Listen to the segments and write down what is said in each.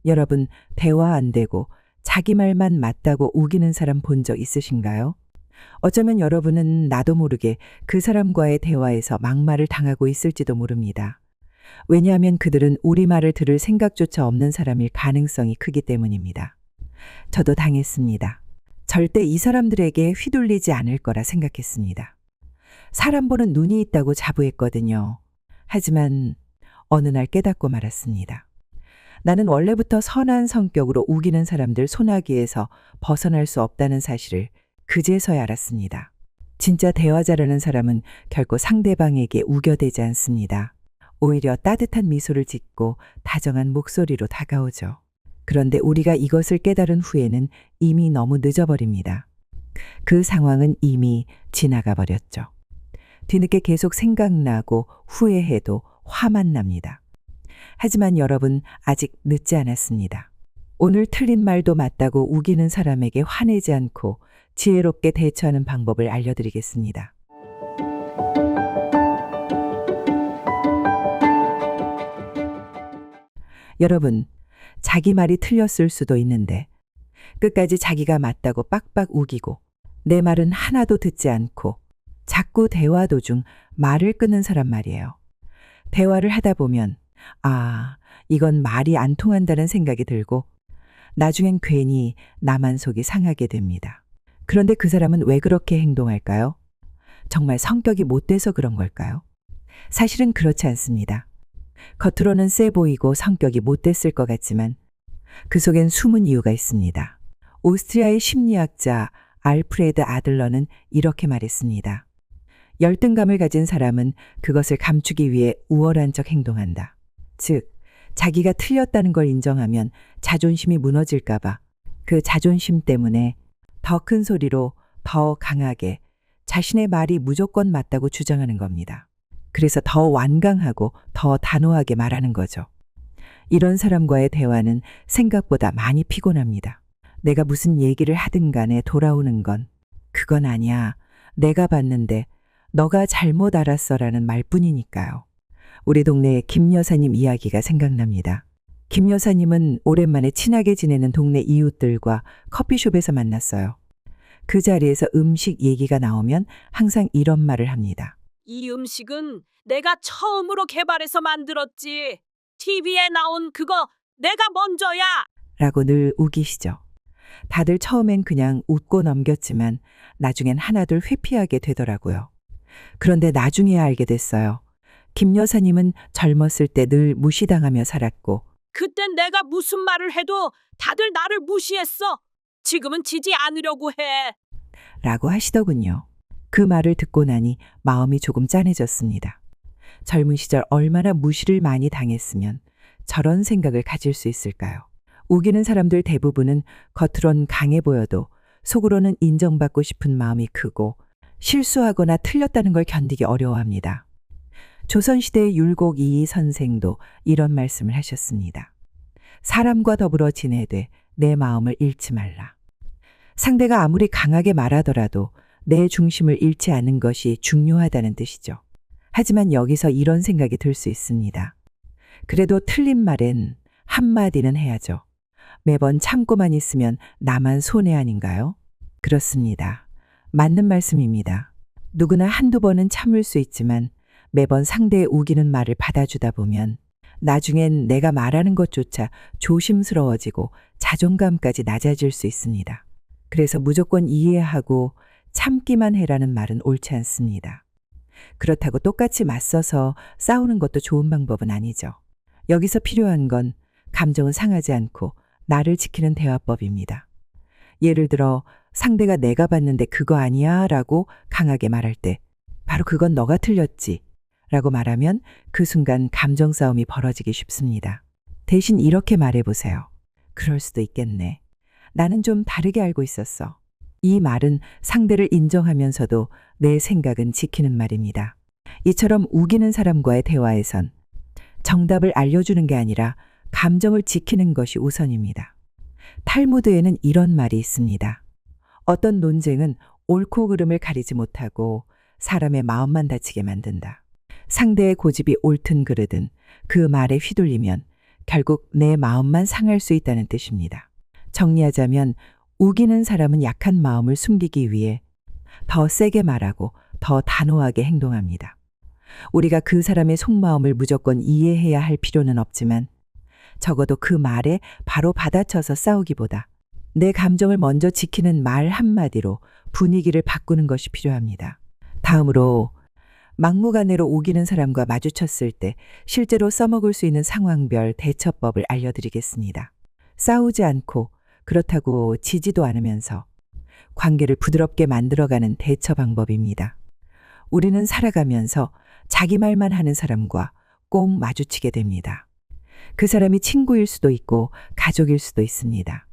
여러분, 대화 안 되고 자기 말만 맞다고 우기는 사람 본 적 있으신가요? 어쩌면 여러분은 나도 모르게 그 사람과의 대화에서 막말을 당하고 있을지도 모릅니다. 왜냐하면 그들은 우리 말을 들을 생각조차 없는 사람일 가능성이 크기 때문입니다. 저도 당했습니다. 절대 이 사람들에게 휘둘리지 않을 거라 생각했습니다. 사람 보는 눈이 있다고 자부했거든요. 하지만 어느 날 깨닫고 말았습니다. 나는 원래부터 선한 성격으로 우기는 사람들 소나기에서 벗어날 수 없다는 사실을 그제서야 알았습니다. 진짜 대화 잘하는 사람은 결코 상대방에게 우겨대지 않습니다. 오히려 따뜻한 미소를 짓고 다정한 목소리로 다가오죠. 그런데 우리가 이것을 깨달은 후에는 이미 너무 늦어버립니다. 그 상황은 이미 지나가 버렸죠. 뒤늦게 계속 생각나고 후회해도 화만 납니다. 하지만 여러분, 아직 늦지 않았습니다. 오늘 틀린 말도 맞다고 우기는 사람에게 화내지 않고 지혜롭게 대처하는 방법을 알려드리겠습니다. 여러분, 자기 말이 틀렸을 수도 있는데 끝까지 자기가 맞다고 빡빡 우기고 내 말은 하나도 듣지 않고 자꾸 대화 도중 말을 끊는 사람 말이에요. 대화를 하다 보면 이건 말이 안 통한다는 생각이 들고 나중엔 괜히 나만 속이 상하게 됩니다. 그런데 그 사람은 왜 그렇게 행동할까요? 정말 성격이 못돼서 그런 걸까요? 사실은 그렇지 않습니다. 겉으로는 세 보이고 성격이 못됐을 것 같지만 그 속엔 숨은 이유가 있습니다. 오스트리아의 심리학자 알프레드 아들러는 이렇게 말했습니다. 열등감을 가진 사람은 그것을 감추기 위해 우월한 척 행동한다. 즉, 자기가 틀렸다는 걸 인정하면 자존심이 무너질까봐 그 자존심 때문에 더 큰 소리로 더 강하게 자신의 말이 무조건 맞다고 주장하는 겁니다. 그래서 더 완강하고 더 단호하게 말하는 거죠. 이런 사람과의 대화는 생각보다 많이 피곤합니다. 내가 무슨 얘기를 하든 간에 돌아오는 건 그건 아니야. 내가 봤는데 너가 잘못 알았어라는 말뿐이니까요. 우리 동네의 김 여사님 이야기가 생각납니다. 김 여사님은 오랜만에 친하게 지내는 동네 이웃들과 커피숍에서 만났어요. 그 자리에서 음식 얘기가 나오면 항상 이런 말을 합니다. 이 음식은 내가 처음으로 개발해서 만들었지. TV에 나온 그거 내가 먼저야. 라고 늘 우기시죠. 다들 처음엔 그냥 웃고 넘겼지만 나중엔 하나둘 회피하게 되더라고요. 그런데 나중에 알게 됐어요. 김 여사님은 젊었을 때 늘 무시당하며 살았고 그땐 내가 무슨 말을 해도 다들 나를 무시했어. 지금은 지지 않으려고 해. 라고 하시더군요. 그 말을 듣고 나니 마음이 조금 짠해졌습니다. 젊은 시절 얼마나 무시를 많이 당했으면 저런 생각을 가질 수 있을까요? 우기는 사람들 대부분은 겉으론 강해 보여도 속으로는 인정받고 싶은 마음이 크고 실수하거나 틀렸다는 걸 견디기 어려워합니다. 조선시대의 율곡 이이 선생도 이런 말씀을 하셨습니다. 사람과 더불어 지내되 내 마음을 잃지 말라. 상대가 아무리 강하게 말하더라도 내 중심을 잃지 않는 것이 중요하다는 뜻이죠. 하지만 여기서 이런 생각이 들 수 있습니다. 그래도 틀린 말엔 한마디는 해야죠. 매번 참고만 있으면 나만 손해 아닌가요? 그렇습니다. 맞는 말씀입니다. 누구나 한두 번은 참을 수 있지만 매번 상대의 우기는 말을 받아주다 보면 나중엔 내가 말하는 것조차 조심스러워지고 자존감까지 낮아질 수 있습니다. 그래서 무조건 이해하고 참기만 해라는 말은 옳지 않습니다. 그렇다고 똑같이 맞서서 싸우는 것도 좋은 방법은 아니죠. 여기서 필요한 건 감정은 상하지 않고 나를 지키는 대화법입니다. 예를 들어 상대가 내가 봤는데 그거 아니야 라고 강하게 말할 때 바로 그건 너가 틀렸지 라고 말하면 그 순간 감정 싸움이 벌어지기 쉽습니다. 대신 이렇게 말해보세요. 그럴 수도 있겠네. 나는 좀 다르게 알고 있었어. 이 말은 상대를 인정하면서도 내 생각은 지키는 말입니다. 이처럼 우기는 사람과의 대화에선 정답을 알려주는 게 아니라 감정을 지키는 것이 우선입니다. 탈무드에는 이런 말이 있습니다. 어떤 논쟁은 옳고 그름을 가리지 못하고 사람의 마음만 다치게 만든다. 상대의 고집이 옳든 그르든 그 말에 휘둘리면 결국 내 마음만 상할 수 있다는 뜻입니다. 정리하자면 우기는 사람은 약한 마음을 숨기기 위해 더 세게 말하고 더 단호하게 행동합니다. 우리가 그 사람의 속마음을 무조건 이해해야 할 필요는 없지만 적어도 그 말에 바로 받아쳐서 싸우기보다 내 감정을 먼저 지키는 말 한마디로 분위기를 바꾸는 것이 필요합니다. 다음으로 막무가내로 우기는 사람과 마주쳤을 때 실제로 써먹을 수 있는 상황별 대처법을 알려드리겠습니다. 싸우지 않고 그렇다고 지지도 않으면서 관계를 부드럽게 만들어가는 대처 방법입니다. 우리는 살아가면서 자기 말만 하는 사람과 꼭 마주치게 됩니다. 그 사람이 친구일 수도 있고 가족일 수도 있습니다.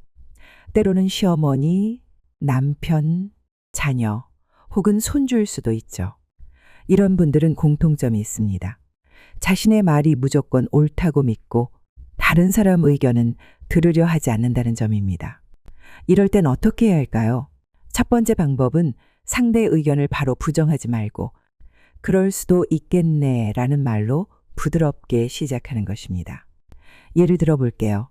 때로는 시어머니, 남편, 자녀 혹은 손주일 수도 있죠. 이런 분들은 공통점이 있습니다. 자신의 말이 무조건 옳다고 믿고 다른 사람 의견은 들으려 하지 않는다는 점입니다. 이럴 땐 어떻게 해야 할까요? 첫 번째 방법은 상대의 의견을 바로 부정하지 말고 그럴 수도 있겠네 라는 말로 부드럽게 시작하는 것입니다. 예를 들어 볼게요.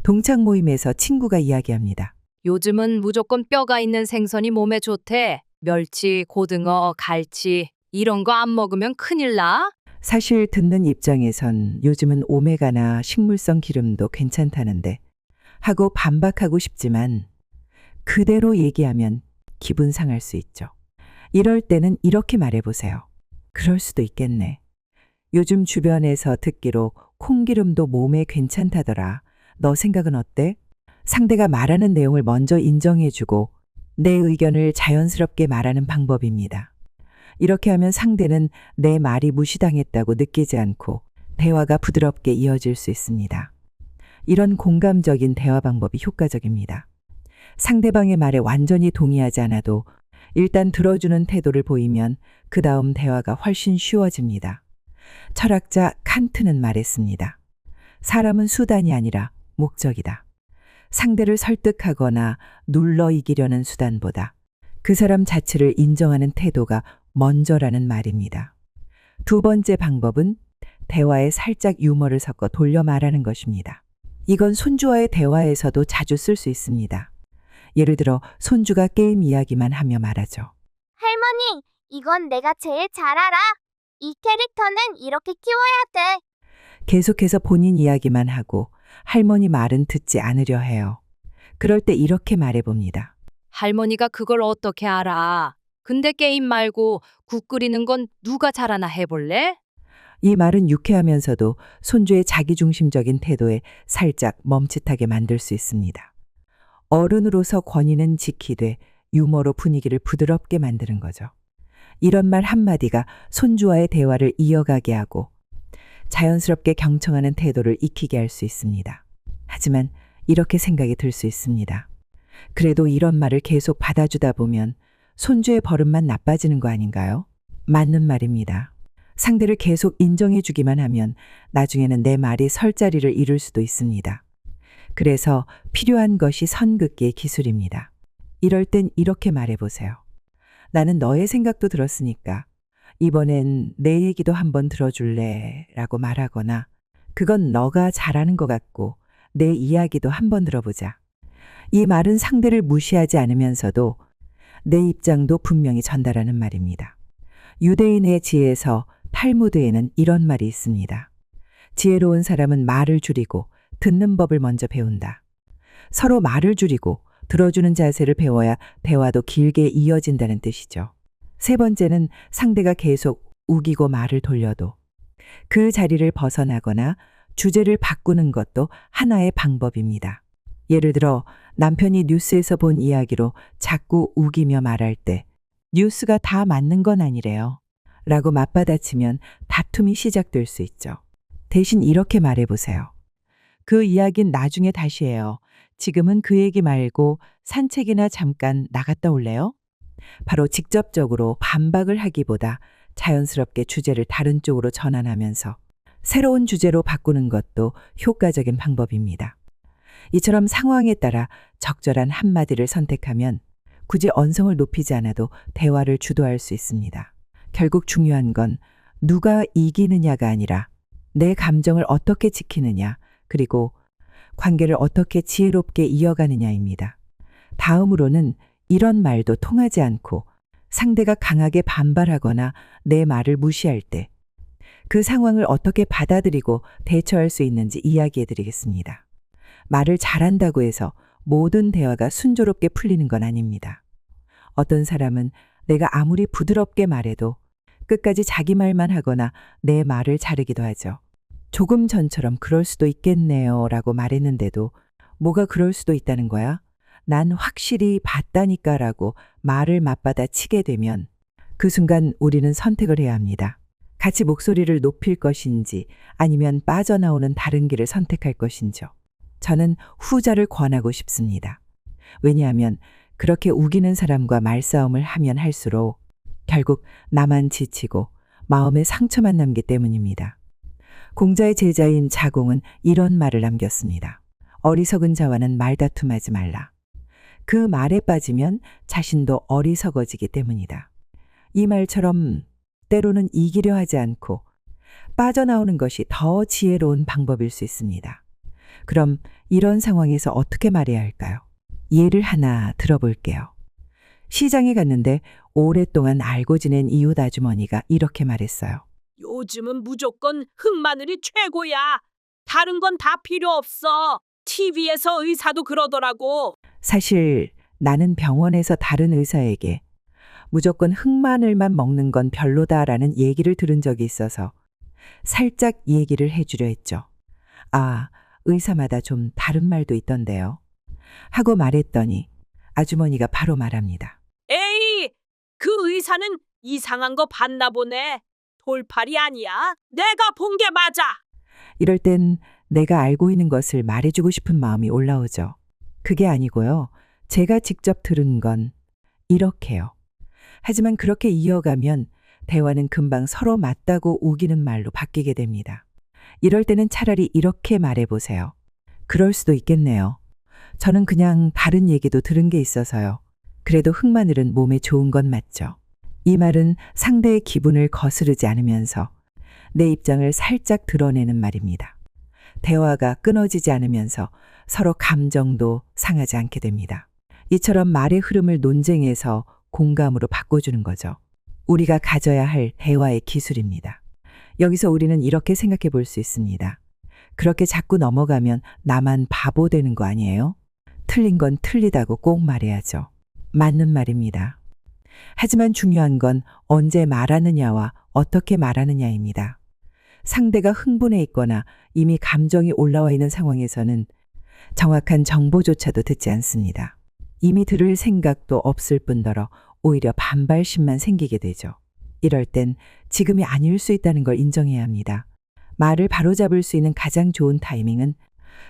동창 모임에서 친구가 이야기합니다. 요즘은 무조건 뼈가 있는 생선이 몸에 좋대. 멸치, 고등어, 갈치 이런 거 안 먹으면 큰일 나? 사실 듣는 입장에선 요즘은 오메가나 식물성 기름도 괜찮다는데 하고 반박하고 싶지만 그대로 얘기하면 기분 상할 수 있죠. 이럴 때는 이렇게 말해보세요. 그럴 수도 있겠네. 요즘 주변에서 듣기로 콩기름도 몸에 괜찮다더라. 너 생각은 어때? 상대가 말하는 내용을 먼저 인정해주고 내 의견을 자연스럽게 말하는 방법입니다. 이렇게 하면 상대는 내 말이 무시당했다고 느끼지 않고 대화가 부드럽게 이어질 수 있습니다. 이런 공감적인 대화 방법이 효과적입니다. 상대방의 말에 완전히 동의하지 않아도 일단 들어주는 태도를 보이면 그 다음 대화가 훨씬 쉬워집니다. 철학자 칸트는 말했습니다. 사람은 수단이 아니라 목적이다. 상대를 설득하거나 눌러 이기려는 수단보다 그 사람 자체를 인정하는 태도가 먼저라는 말입니다. 두 번째 방법은 대화에 살짝 유머를 섞어 돌려 말하는 것입니다. 이건 손주와의 대화에서도 자주 쓸 수 있습니다. 예를 들어 손주가 게임 이야기만 하며 말하죠. 할머니, 이건 내가 제일 잘 알아. 이 캐릭터는 이렇게 키워야 돼. 계속해서 본인 이야기만 하고 할머니 말은 듣지 않으려 해요. 그럴 때 이렇게 말해봅니다. 할머니가 그걸 어떻게 알아? 근데 게임 말고 국 끓이는 건 누가 잘하나 해볼래? 이 말은 유쾌하면서도 손주의 자기중심적인 태도에 살짝 멈칫하게 만들 수 있습니다. 어른으로서 권위는 지키되 유머로 분위기를 부드럽게 만드는 거죠. 이런 말 한마디가 손주와의 대화를 이어가게 하고 자연스럽게 경청하는 태도를 익히게 할 수 있습니다. 하지만 이렇게 생각이 들 수 있습니다. 그래도 이런 말을 계속 받아주다 보면 손주의 버릇만 나빠지는 거 아닌가요? 맞는 말입니다. 상대를 계속 인정해주기만 하면 나중에는 내 말이 설 자리를 잃을 수도 있습니다. 그래서 필요한 것이 선긋기의 기술입니다. 이럴 땐 이렇게 말해보세요. 나는 너의 생각도 들었으니까 이번엔 내 얘기도 한번 들어줄래? 라고 말하거나 그건 너가 잘하는 것 같고 내 이야기도 한번 들어보자. 이 말은 상대를 무시하지 않으면서도 내 입장도 분명히 전달하는 말입니다. 유대인의 지혜에서 탈무드에는 이런 말이 있습니다. 지혜로운 사람은 말을 줄이고 듣는 법을 먼저 배운다. 서로 말을 줄이고 들어주는 자세를 배워야 대화도 길게 이어진다는 뜻이죠. 세 번째는 상대가 계속 우기고 말을 돌려도 그 자리를 벗어나거나 주제를 바꾸는 것도 하나의 방법입니다. 예를 들어 남편이 뉴스에서 본 이야기로 자꾸 우기며 말할 때 뉴스가 다 맞는 건 아니래요. 라고 맞받아치면 다툼이 시작될 수 있죠. 대신 이렇게 말해보세요. 그 이야기는 나중에 다시 해요. 지금은 그 얘기 말고 산책이나 잠깐 나갔다 올래요? 바로 직접적으로 반박을 하기보다 자연스럽게 주제를 다른 쪽으로 전환하면서 새로운 주제로 바꾸는 것도 효과적인 방법입니다. 이처럼 상황에 따라 적절한 한마디를 선택하면 굳이 언성을 높이지 않아도 대화를 주도할 수 있습니다. 결국 중요한 건 누가 이기느냐가 아니라 내 감정을 어떻게 지키느냐, 그리고 관계를 어떻게 지혜롭게 이어가느냐입니다. 다음으로는 이런 말도 통하지 않고 상대가 강하게 반발하거나 내 말을 무시할 때 그 상황을 어떻게 받아들이고 대처할 수 있는지 이야기해 드리겠습니다. 말을 잘한다고 해서 모든 대화가 순조롭게 풀리는 건 아닙니다. 어떤 사람은 내가 아무리 부드럽게 말해도 끝까지 자기 말만 하거나 내 말을 자르기도 하죠. 조금 전처럼 그럴 수도 있겠네요 라고 말했는데도 뭐가 그럴 수도 있다는 거야? 난 확실히 봤다니까 라고 말을 맞받아 치게 되면 그 순간 우리는 선택을 해야 합니다. 같이 목소리를 높일 것인지 아니면 빠져나오는 다른 길을 선택할 것인지요. 저는 후자를 권하고 싶습니다. 왜냐하면 그렇게 우기는 사람과 말싸움을 하면 할수록 결국 나만 지치고 마음에 상처만 남기 때문입니다. 공자의 제자인 자공은 이런 말을 남겼습니다. 어리석은 자와는 말다툼하지 말라. 그 말에 빠지면 자신도 어리석어지기 때문이다. 이 말처럼 때로는 이기려 하지 않고 빠져나오는 것이 더 지혜로운 방법일 수 있습니다. 그럼 이런 상황에서 어떻게 말해야 할까요? 예를 하나 들어볼게요. 시장에 갔는데 오랫동안 알고 지낸 이웃 아주머니가 이렇게 말했어요. 요즘은 무조건 흑마늘이 최고야. 다른 건 다 필요 없어. TV에서 의사도 그러더라고. 사실 나는 병원에서 다른 의사에게 무조건 흑마늘만 먹는 건 별로다라는 얘기를 들은 적이 있어서 살짝 얘기를 해주려 했죠. 아, 의사마다 좀 다른 말도 있던데요. 하고 말했더니 아주머니가 바로 말합니다. 에이, 그 의사는 이상한 거 봤나 보네. 돌팔이 아니야. 내가 본 게 맞아. 이럴 땐 내가 알고 있는 것을 말해주고 싶은 마음이 올라오죠. 그게 아니고요. 제가 직접 들은 건 이렇게요. 하지만 그렇게 이어가면 대화는 금방 서로 맞다고 우기는 말로 바뀌게 됩니다. 이럴 때는 차라리 이렇게 말해보세요. 그럴 수도 있겠네요. 저는 그냥 다른 얘기도 들은 게 있어서요. 그래도 흑마늘은 몸에 좋은 건 맞죠. 이 말은 상대의 기분을 거스르지 않으면서 내 입장을 살짝 드러내는 말입니다. 대화가 끊어지지 않으면서 서로 감정도 상하지 않게 됩니다. 이처럼 말의 흐름을 논쟁에서 공감으로 바꿔주는 거죠. 우리가 가져야 할 대화의 기술입니다. 여기서 우리는 이렇게 생각해 볼 수 있습니다. 그렇게 자꾸 넘어가면 나만 바보 되는 거 아니에요? 틀린 건 틀리다고 꼭 말해야죠. 맞는 말입니다. 하지만 중요한 건 언제 말하느냐와 어떻게 말하느냐입니다. 상대가 흥분해 있거나 이미 감정이 올라와 있는 상황에서는 정확한 정보조차도 듣지 않습니다. 이미 들을 생각도 없을 뿐더러 오히려 반발심만 생기게 되죠. 이럴 땐 지금이 아닐 수 있다는 걸 인정해야 합니다. 말을 바로잡을 수 있는 가장 좋은 타이밍은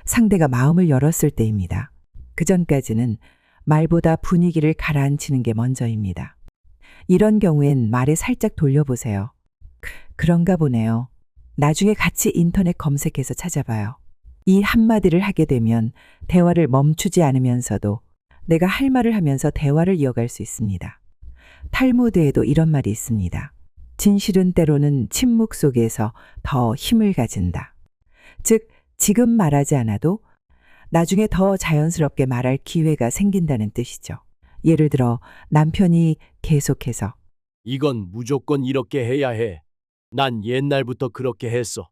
상대가 마음을 열었을 때입니다. 그 전까지는 말보다 분위기를 가라앉히는 게 먼저입니다. 이런 경우엔 말에 살짝 돌려보세요. 그런가 보네요. 나중에 같이 인터넷 검색해서 찾아봐요. 이 한마디를 하게 되면 대화를 멈추지 않으면서도 내가 할 말을 하면서 대화를 이어갈 수 있습니다. 탈무드에도 이런 말이 있습니다. 진실은 때로는 침묵 속에서 더 힘을 가진다. 즉, 지금 말하지 않아도 나중에 더 자연스럽게 말할 기회가 생긴다는 뜻이죠. 예를 들어 남편이 계속해서 이건 무조건 이렇게 해야 해. 난 옛날부터 그렇게 했어.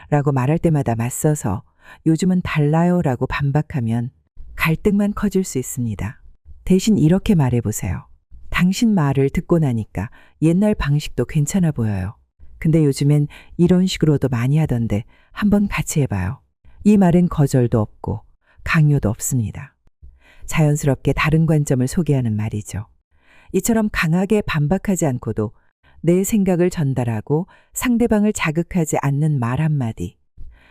라고 말할 때마다 맞서서 요즘은 달라요 라고 반박하면 갈등만 커질 수 있습니다. 대신 이렇게 말해보세요. 당신 말을 듣고 나니까 옛날 방식도 괜찮아 보여요. 근데 요즘엔 이런 식으로도 많이 하던데 한번 같이 해봐요. 이 말엔 거절도 없고 강요도 없습니다. 자연스럽게 다른 관점을 소개하는 말이죠. 이처럼 강하게 반박하지 않고도 내 생각을 전달하고 상대방을 자극하지 않는 말 한마디.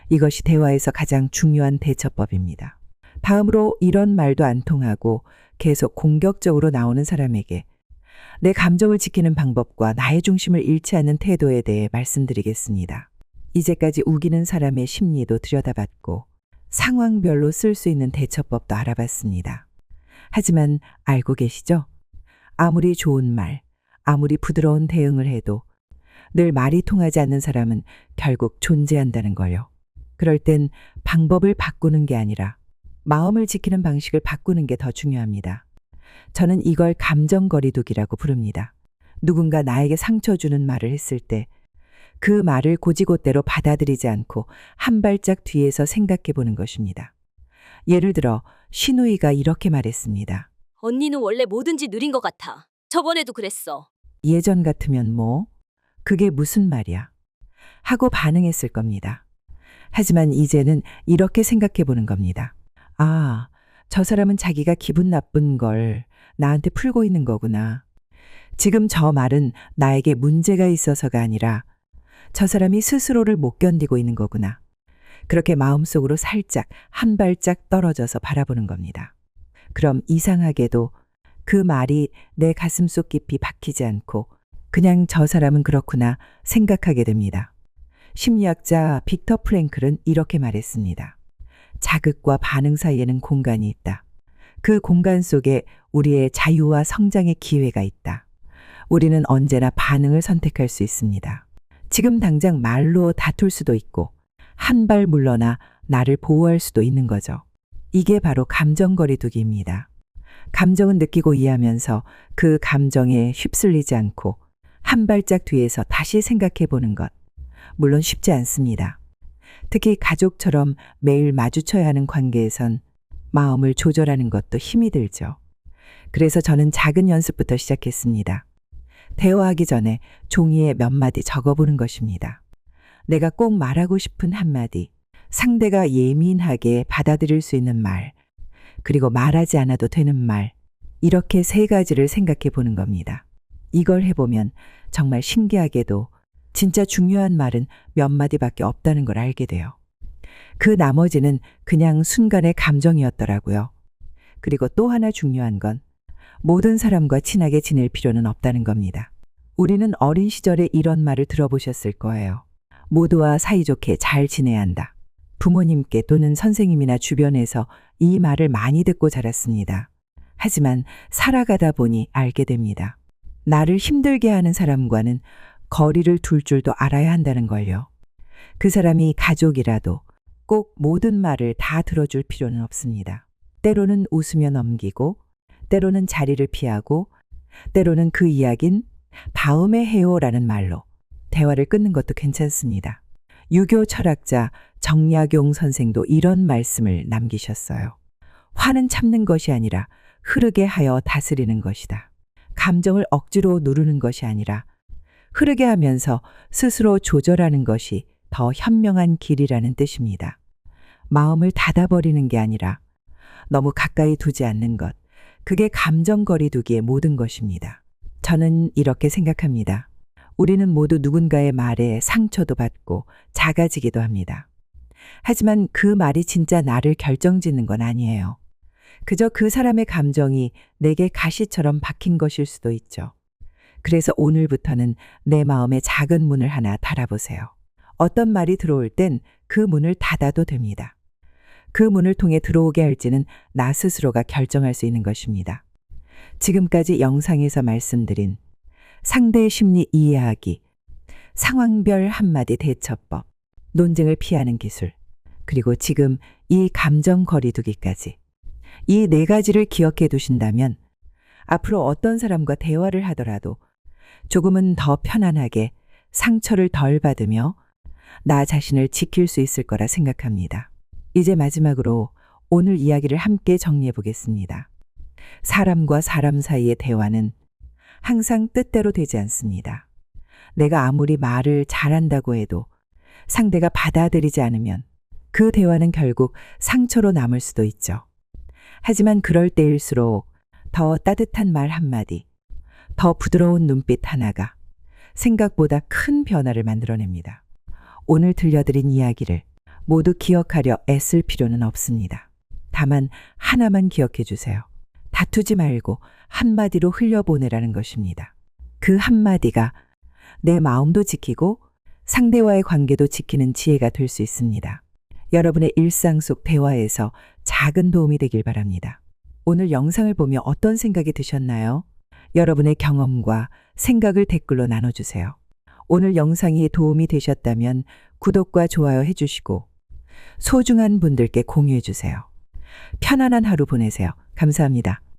이것이 대화에서 가장 중요한 대처법입니다. 다음으로 이런 말도 안 통하고 계속 공격적으로 나오는 사람에게 내 감정을 지키는 방법과 나의 중심을 잃지 않는 태도에 대해 말씀드리겠습니다. 이제까지 우기는 사람의 심리도 들여다봤고 상황별로 쓸 수 있는 대처법도 알아봤습니다. 하지만 알고 계시죠? 아무리 좋은 말, 아무리 부드러운 대응을 해도 늘 말이 통하지 않는 사람은 결국 존재한다는 걸요. 그럴 땐 방법을 바꾸는 게 아니라 마음을 지키는 방식을 바꾸는 게 더 중요합니다. 저는 이걸 감정거리두기라고 부릅니다. 누군가 나에게 상처 주는 말을 했을 때 그 말을 고지고대로 받아들이지 않고 한 발짝 뒤에서 생각해 보는 것입니다. 예를 들어 신우이가 이렇게 말했습니다. 언니는 원래 뭐든지 느린 것 같아. 저번에도 그랬어. 예전 같으면 뭐? 그게 무슨 말이야? 하고 반응했을 겁니다. 하지만 이제는 이렇게 생각해 보는 겁니다. 아, 저 사람은 자기가 기분 나쁜 걸 나한테 풀고 있는 거구나. 지금 저 말은 나에게 문제가 있어서가 아니라 저 사람이 스스로를 못 견디고 있는 거구나. 그렇게 마음속으로 살짝 한 발짝 떨어져서 바라보는 겁니다. 그럼 이상하게도 그 말이 내 가슴속 깊이 박히지 않고 그냥 저 사람은 그렇구나 생각하게 됩니다. 심리학자 빅터 프랭클은 이렇게 말했습니다. 자극과 반응 사이에는 공간이 있다. 그 공간 속에 우리의 자유와 성장의 기회가 있다. 우리는 언제나 반응을 선택할 수 있습니다. 지금 당장 말로 다툴 수도 있고 한 발 물러나 나를 보호할 수도 있는 거죠. 이게 바로 감정거리두기입니다. 감정은 느끼고 이해하면서 그 감정에 휩쓸리지 않고 한 발짝 뒤에서 다시 생각해 보는 것. 물론 쉽지 않습니다. 특히 가족처럼 매일 마주쳐야 하는 관계에선 마음을 조절하는 것도 힘이 들죠. 그래서 저는 작은 연습부터 시작했습니다. 대화하기 전에 종이에 몇 마디 적어보는 것입니다. 내가 꼭 말하고 싶은 한마디, 상대가 예민하게 받아들일 수 있는 말, 그리고 말하지 않아도 되는 말, 이렇게 세 가지를 생각해 보는 겁니다. 이걸 해보면 정말 신기하게도 진짜 중요한 말은 몇 마디밖에 없다는 걸 알게 돼요. 그 나머지는 그냥 순간의 감정이었더라고요. 그리고 또 하나 중요한 건 모든 사람과 친하게 지낼 필요는 없다는 겁니다. 우리는 어린 시절에 이런 말을 들어보셨을 거예요. 모두와 사이좋게 잘 지내야 한다. 부모님께 또는 선생님이나 주변에서 이 말을 많이 듣고 자랐습니다. 하지만 살아가다 보니 알게 됩니다. 나를 힘들게 하는 사람과는 거리를 둘 줄도 알아야 한다는 걸요. 그 사람이 가족이라도 꼭 모든 말을 다 들어줄 필요는 없습니다. 때로는 웃으며 넘기고 때로는 자리를 피하고 때로는 그 이야긴 다음에 해요라는 말로 대화를 끊는 것도 괜찮습니다. 유교 철학자 정약용 선생도 이런 말씀을 남기셨어요. 화는 참는 것이 아니라 흐르게 하여 다스리는 것이다. 감정을 억지로 누르는 것이 아니라 흐르게 하면서 스스로 조절하는 것이 더 현명한 길이라는 뜻입니다. 마음을 닫아버리는 게 아니라 너무 가까이 두지 않는 것. 그게 감정거리두기의 모든 것입니다. 저는 이렇게 생각합니다. 우리는 모두 누군가의 말에 상처도 받고 작아지기도 합니다. 하지만 그 말이 진짜 나를 결정짓는 건 아니에요. 그저 그 사람의 감정이 내게 가시처럼 박힌 것일 수도 있죠. 그래서 오늘부터는 내 마음에 작은 문을 하나 달아보세요. 어떤 말이 들어올 땐 그 문을 닫아도 됩니다. 그 문을 통해 들어오게 할지는 나 스스로가 결정할 수 있는 것입니다. 지금까지 영상에서 말씀드린 상대의 심리 이해하기, 상황별 한마디 대처법, 논쟁을 피하는 기술, 그리고 지금 이 감정 거리두기까지 이 네 가지를 기억해 두신다면 앞으로 어떤 사람과 대화를 하더라도 조금은 더 편안하게 상처를 덜 받으며 나 자신을 지킬 수 있을 거라 생각합니다. 이제 마지막으로 오늘 이야기를 함께 정리해 보겠습니다. 사람과 사람 사이의 대화는 항상 뜻대로 되지 않습니다. 내가 아무리 말을 잘한다고 해도 상대가 받아들이지 않으면 그 대화는 결국 상처로 남을 수도 있죠. 하지만 그럴 때일수록 더 따뜻한 말 한마디, 더 부드러운 눈빛 하나가 생각보다 큰 변화를 만들어냅니다. 오늘 들려드린 이야기를 모두 기억하려 애쓸 필요는 없습니다. 다만 하나만 기억해 주세요. 다투지 말고 한마디로 흘려보내라는 것입니다. 그 한마디가 내 마음도 지키고 상대와의 관계도 지키는 지혜가 될 수 있습니다. 여러분의 일상 속 대화에서 작은 도움이 되길 바랍니다. 오늘 영상을 보며 어떤 생각이 드셨나요? 여러분의 경험과 생각을 댓글로 나눠주세요. 오늘 영상이 도움이 되셨다면 구독과 좋아요 해주시고 소중한 분들께 공유해 주세요. 편안한 하루 보내세요. 감사합니다.